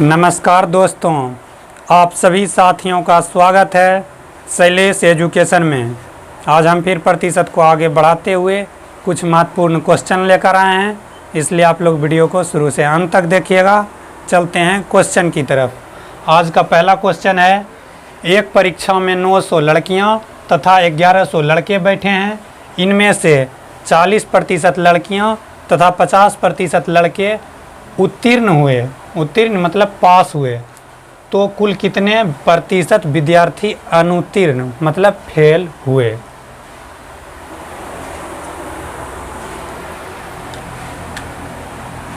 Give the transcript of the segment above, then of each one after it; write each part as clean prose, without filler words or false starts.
नमस्कार दोस्तों, आप सभी साथियों का स्वागत है शैलेश एजुकेशन में। आज हम फिर प्रतिशत को आगे बढ़ाते हुए कुछ महत्वपूर्ण क्वेश्चन लेकर आए हैं, इसलिए आप लोग वीडियो को शुरू से अंत तक देखिएगा। चलते हैं क्वेश्चन की तरफ। आज का पहला क्वेश्चन है, एक परीक्षा में 900 लड़कियां तथा 1100 लड़के बैठे हैं। इनमें से 40% लड़कियां तथा 50% लड़के उत्तीर्ण हुए। उत्तीर्ण मतलब पास हुए। तो कुल कितने प्रतिशत विद्यार्थी अनुत्तीर्ण मतलब फेल हुए?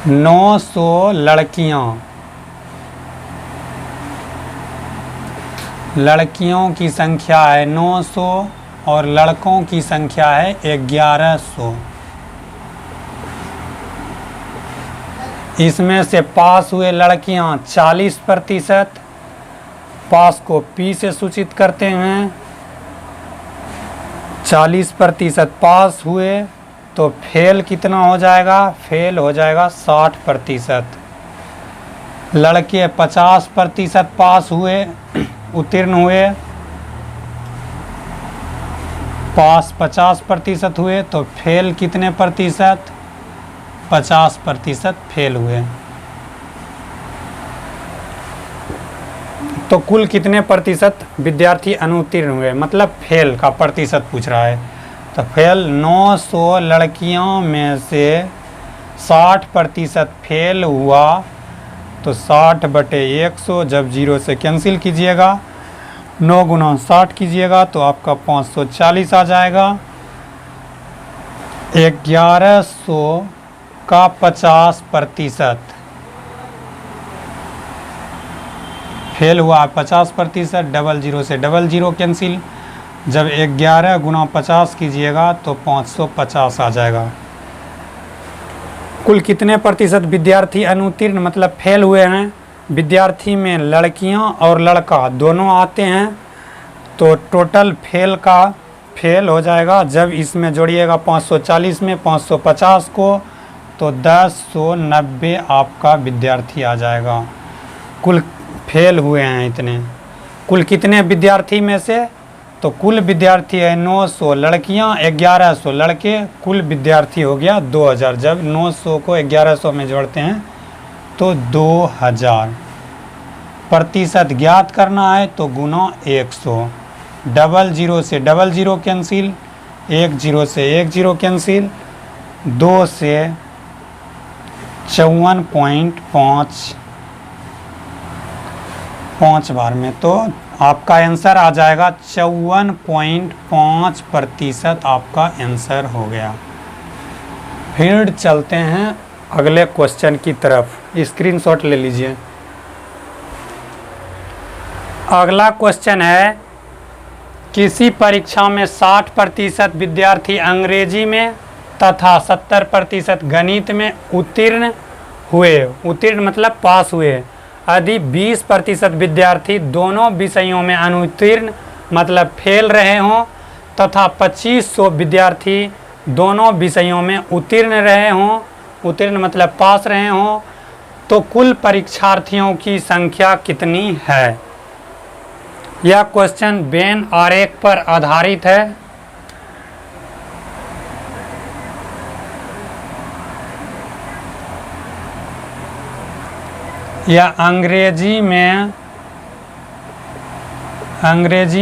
नौ सौ लड़कियों की संख्या है 900 और लड़कों की संख्या है 1100। इसमें से पास हुए लड़कियां 40%। पास को P से सूचित करते हैं। 40% पास हुए तो फेल कितना हो जाएगा? फेल हो जाएगा 60%। लड़के 50% पास हुए, उत्तीर्ण हुए। पास 50% हुए तो फेल कितने प्रतिशत? 50% फेल हुए। तो कुल कितने प्रतिशत विद्यार्थी अनुत्तीर्ण हुए मतलब फेल का प्रतिशत पूछ रहा है। तो फेल 900 लड़कियों में से 60% फेल हुआ तो 60/100, जब 0 से कैंसिल कीजिएगा 9 गुना 60 कीजिएगा तो आपका 540 आ जाएगा। 1100 का 50% फेल हुआ 50%। 00 से 00 कैंसिल, जब 11 गुना 50 कीजिएगा तो 550 आ जाएगा। कुल कितने प्रतिशत विद्यार्थी अनुत्तीर्ण मतलब फेल हुए हैं? विद्यार्थी में लड़कियां और लड़का दोनों आते हैं तो टोटल फेल हो जाएगा। जब इसमें जोड़िएगा 540 में 550 को तो 1090 आपका विद्यार्थी आ जाएगा। कुल फेल हुए हैं इतने। कुल कितने विद्यार्थी में से? तो कुल विद्यार्थी है 900 लड़कियां 1100 लड़के, कुल विद्यार्थी हो गया 2000। जब 900 को 1100 में जोड़ते हैं तो 2000। प्रतिशत ज्ञात करना है तो गुना 100। 00 से 00 कैंसिल, 10 से 10 कैंसिल, 2 से 54.5 बार में तो आपका आंसर आ जाएगा 54.5% आपका आंसर हो गया। फिर चलते हैं अगले क्वेश्चन की तरफ। स्क्रीनशॉट ले लीजिए। अगला क्वेश्चन है, किसी परीक्षा में 60% विद्यार्थी अंग्रेजी में तथा 70% गणित में उत्तीर्ण हुए। उत्तीर्ण मतलब पास हुए। यदि 20% विद्यार्थी दोनों विषयों में अनुत्तीर्ण मतलब फेल रहे हों तथा 2500 विद्यार्थी दोनों विषयों में उत्तीर्ण रहे हों, उत्तीर्ण मतलब पास रहे हों, तो कुल परीक्षार्थियों की संख्या कितनी है? यह क्वेश्चन वेन आरेख पर आधारित है। या अंग्रेजी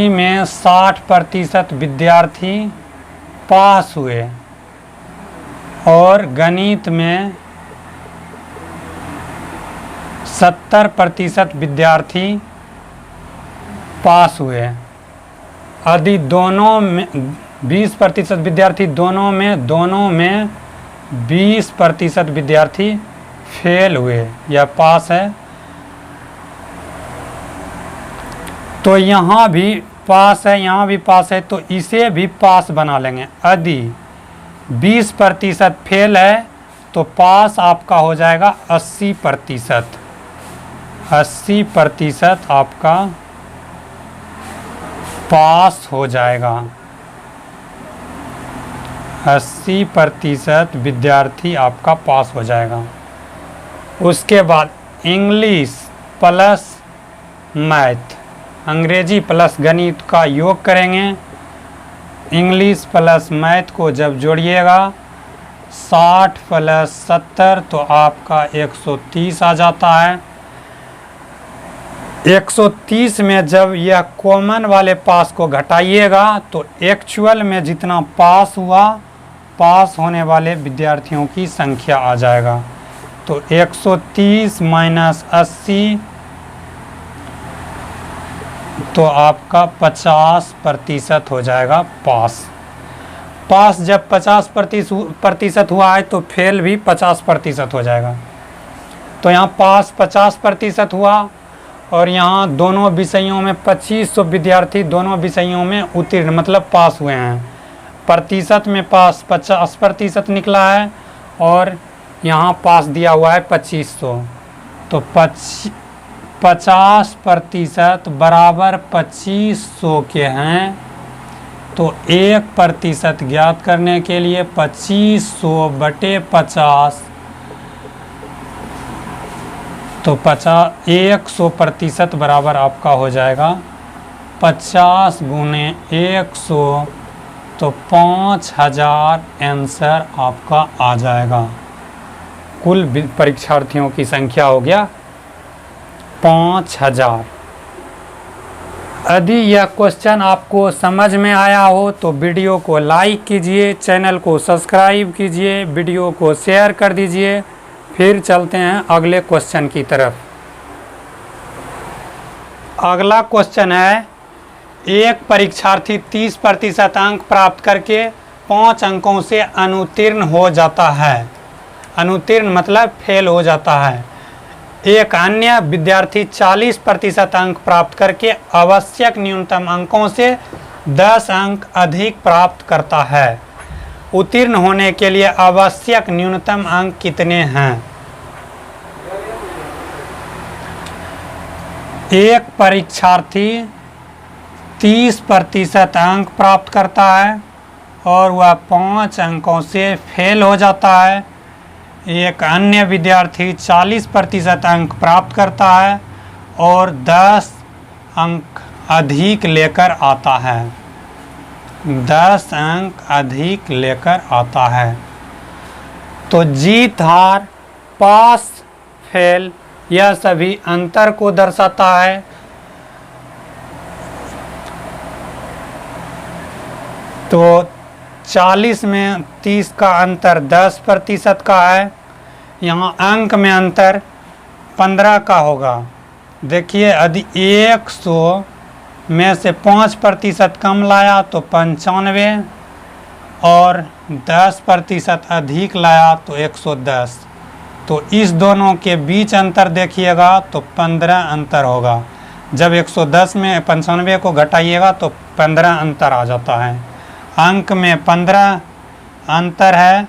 में 60% विद्यार्थी पास हुए और गणित में 70% विद्यार्थी पास हुए। यदि दोनों में 20% विद्यार्थी दोनों में 20% विद्यार्थी फेल हुए या पास है, तो यहाँ भी पास है, यहाँ भी पास है, तो इसे भी पास बना लेंगे। यदि 20% फेल है तो पास आपका हो जाएगा 80%। 80% आपका पास हो जाएगा। 80% विद्यार्थी आपका पास हो जाएगा। उसके बाद इंग्लिश प्लस मैथ, अंग्रेजी प्लस गणित का योग करेंगे। इंग्लिश प्लस मैथ को जब जोड़िएगा 60 प्लस 70 तो आपका 130 आ जाता है। 130 में जब यह कॉमन वाले पास को घटाइएगा तो एक्चुअल में जितना पास हुआ, पास होने वाले विद्यार्थियों की संख्या आ जाएगा। तो 130 माइनस 80 तो आपका 50% हो जाएगा पास। पास जब 50% हुआ है तो फेल भी 50% हो जाएगा। तो यहाँ पास 50% हुआ और यहाँ दोनों विषयों में 2500 विद्यार्थी दोनों विषयों में उत्तीर्ण मतलब पास हुए हैं। प्रतिशत में पास 50% निकला है और यहाँ पास दिया हुआ है 2500। तो 50% बराबर 2500 के हैं। तो 1% ज्ञात करने के लिए 2500 बटे 50 तो 100% बराबर आपका हो जाएगा 50 गुने 100 तो 5000 आंसर आपका आ जाएगा। कुल परीक्षार्थियों की संख्या हो गया 5000। यदि यह क्वेश्चन आपको समझ में आया हो तो वीडियो को लाइक कीजिए, चैनल को सब्सक्राइब कीजिए, वीडियो को शेयर कर दीजिए। फिर चलते हैं अगले क्वेश्चन की तरफ। अगला क्वेश्चन है, एक परीक्षार्थी 30% अंक प्राप्त करके 5 अंकों से अनुत्तीर्ण हो जाता है। अनुत्तीर्ण मतलब फेल हो जाता है। एक अन्य विद्यार्थी 40% अंक प्राप्त करके आवश्यक न्यूनतम अंकों से 10 अंक अधिक प्राप्त करता है। उत्तीर्ण होने के लिए आवश्यक न्यूनतम अंक कितने हैं? एक परीक्षार्थी 30% अंक प्राप्त करता है और वह 5 अंकों से फेल हो जाता है। एक अन्य विद्यार्थी 40% अंक प्राप्त करता है और 10 अंक अधिक लेकर आता है। 10 अंक अधिक लेकर आता है। तो जीत हार, पास फेल यह सभी अंतर को दर्शाता है। तो 40 में 30 का अंतर 10% का है। यहाँ अंक में अंतर 15 का होगा। देखिए यदि 100 में से 5% कम लाया तो 95 और 10% अधिक लाया तो 110। तो इस दोनों के बीच अंतर देखिएगा तो 15 अंतर होगा। जब 110 में 95 को घटाइएगा तो 15 अंतर आ जाता है। अंक में 15 अंतर है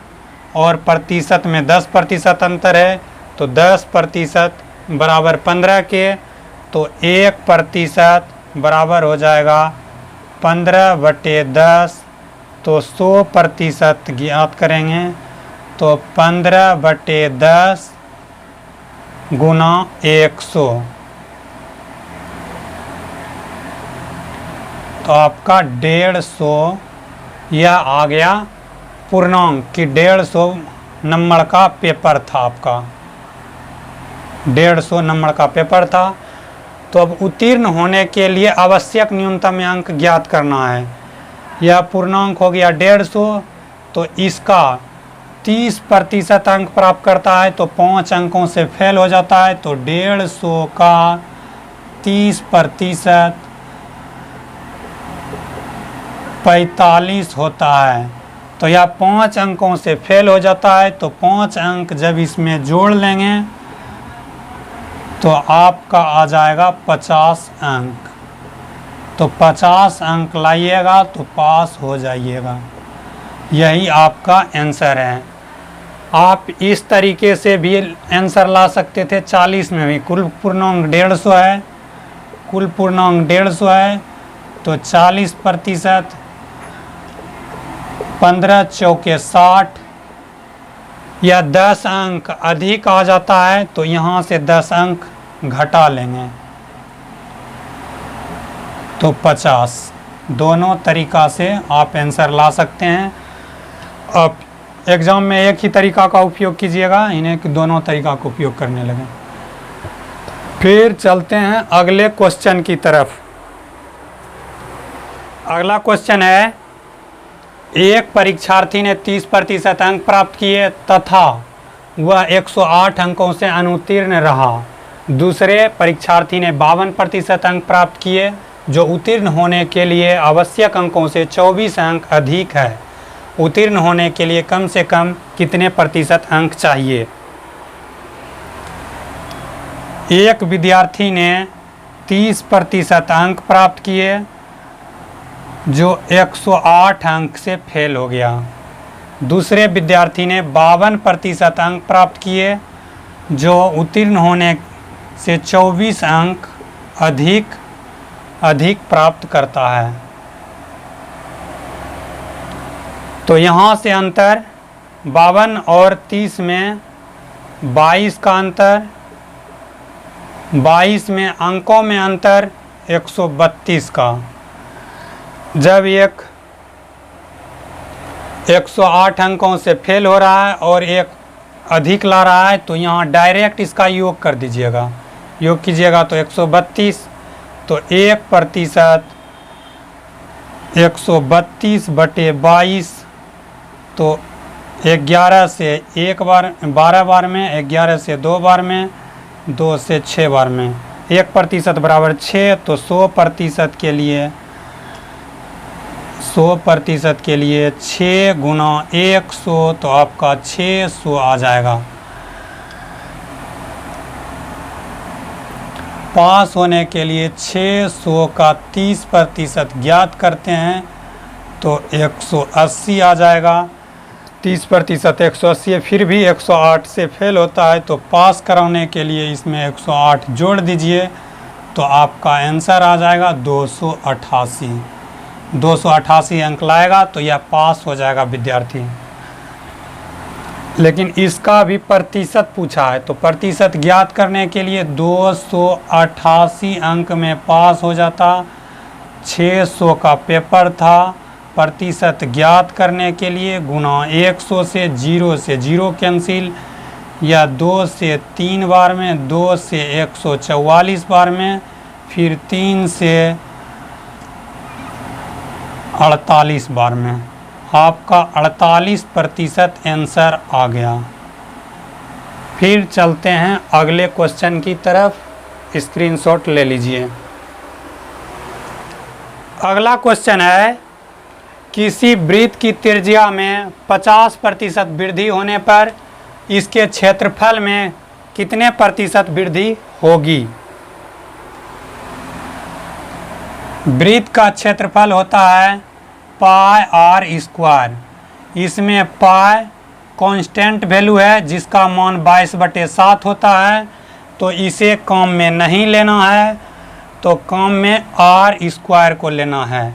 और प्रतिशत में 10% अंतर है। तो 10% बराबर 15 के, तो 1% बराबर हो जाएगा 15/10। तो 100% ज्ञात करेंगे तो 15/10 गुना 100 तो आपका 150 यह आ गया पूर्णांक कि 150 नंबर का पेपर था आपका। 150 नंबर का पेपर था। तो अब उत्तीर्ण होने के लिए आवश्यक न्यूनतम अंक ज्ञात करना है। यह पूर्णांक हो गया 150। तो इसका 30% अंक प्राप्त करता है तो 5 अंकों से फेल हो जाता है। तो 150 का 30% 45 होता है। तो यह 5 अंकों से फेल हो जाता है। तो 5 अंक जब इसमें जोड़ लेंगे तो आपका आ जाएगा 50 अंक। तो 50 अंक लाइएगा तो पास हो जाइएगा। यही आपका आंसर है। आप इस तरीके से भी आंसर ला सकते थे। 40 में भी कुल पूर्णांक 150 है। कुल पूर्णांक 150 है तो 40%, 15 चौके 60 या 10 अंक अधिक आ जाता है। तो यहाँ से 10 अंक घटा लेंगे तो 50। दोनों तरीका से आप आंसर ला सकते हैं। अब एग्ज़ाम में एक ही तरीका का उपयोग कीजिएगा, इन्हें दोनों तरीका का उपयोग करने लगे। फिर चलते हैं अगले क्वेश्चन की तरफ। अगला क्वेश्चन है, एक परीक्षार्थी ने 30% अंक प्राप्त किए तथा वह 108 अंकों से अनुत्तीर्ण रहा। दूसरे परीक्षार्थी ने 52% अंक प्राप्त किए जो उत्तीर्ण होने के लिए आवश्यक अंकों से 24 अंक अधिक है। उत्तीर्ण होने के लिए कम से कम कितने प्रतिशत अंक चाहिए? एक विद्यार्थी ने 30% अंक प्राप्त किए जो 108 अंक से फेल हो गया। दूसरे विद्यार्थी ने 52% अंक प्राप्त किए जो उत्तीर्ण होने से 24 अंक अधिक प्राप्त करता है। तो यहाँ से अंतर 52 और 30 में 22 का अंतर, 22 में अंकों में अंतर 132 का। जब एक 108 अंकों से फेल हो रहा है और एक अधिक ला रहा है तो यहाँ डायरेक्ट इसका योग कर दीजिएगा। योग कीजिएगा तो 132, तो 1% 132/22 तो 11 से 1 बार, 12 बार में, 11 से 2 बार में, 2 से 6 बार में। 1% बराबर 6, तो 100% के लिए 100% के लिए 6 गुना 100 तो आपका 600 आ जाएगा। पास होने के लिए 600 का 30% ज्ञात करते हैं तो 180 आ जाएगा। 30% 180, फिर भी 108 से फेल होता है तो पास कराने के लिए इसमें 108 जोड़ दीजिए तो आपका आंसर आ जाएगा 288। 288 अंक लाएगा तो यह पास हो जाएगा विद्यार्थी। लेकिन इसका भी प्रतिशत पूछा है तो प्रतिशत ज्ञात करने के लिए 288 अंक में पास हो जाता। 600 का पेपर था, प्रतिशत ज्ञात करने के लिए गुना 100 से 0 कैंसिल, या 2 से 3 बार में, 2 से 144 बार में, फिर 3 से 48 बार में। आपका 48% आंसर आ गया। फिर चलते हैं अगले क्वेश्चन की तरफ, स्क्रीनशॉट ले लीजिए। अगला क्वेश्चन है, किसी वृत्त की त्रिज्या में 50% वृद्धि होने पर इसके क्षेत्रफल में कितने प्रतिशत वृद्धि होगी? वृत्त का क्षेत्रफल होता है पाई आर स्क्वायर। इसमें पाई कांस्टेंट वैल्यू है जिसका मान 22/7 होता है, तो इसे काम में नहीं लेना है, तो काम में आर स्क्वायर को लेना है।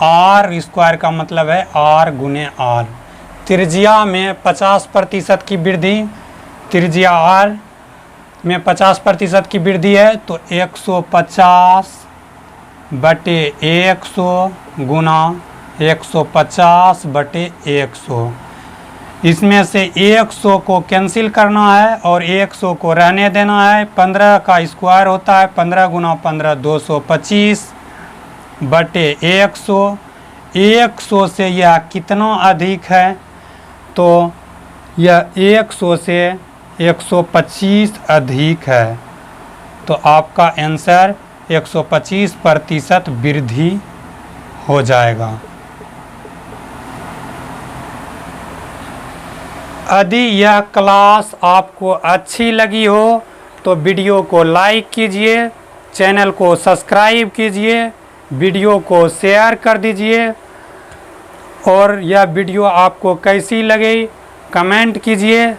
आर स्क्वायर का मतलब है आर गुने आर। त्रिज्या में 50% की वृद्धि, त्रिज्या आर में 50% की वृद्धि है तो 150/100 गुना 150/100। इसमें से 100 को कैंसिल करना है और 100 को रहने देना है। 15 का स्क्वायर होता है 15 गुना 15 225/100। 100 से यह कितना अधिक है? तो यह 100 से 125 अधिक है, तो आपका आंसर 125% वृद्धि हो जाएगा। यदि यह क्लास आपको अच्छी लगी हो तो वीडियो को लाइक कीजिए, चैनल को सब्सक्राइब कीजिए, वीडियो को शेयर कर दीजिए, और यह वीडियो आपको कैसी लगी कमेंट कीजिए।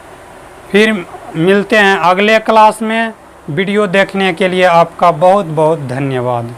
फिर मिलते हैं अगले क्लास में। वीडियो देखने के लिए आपका बहुत बहुत धन्यवाद।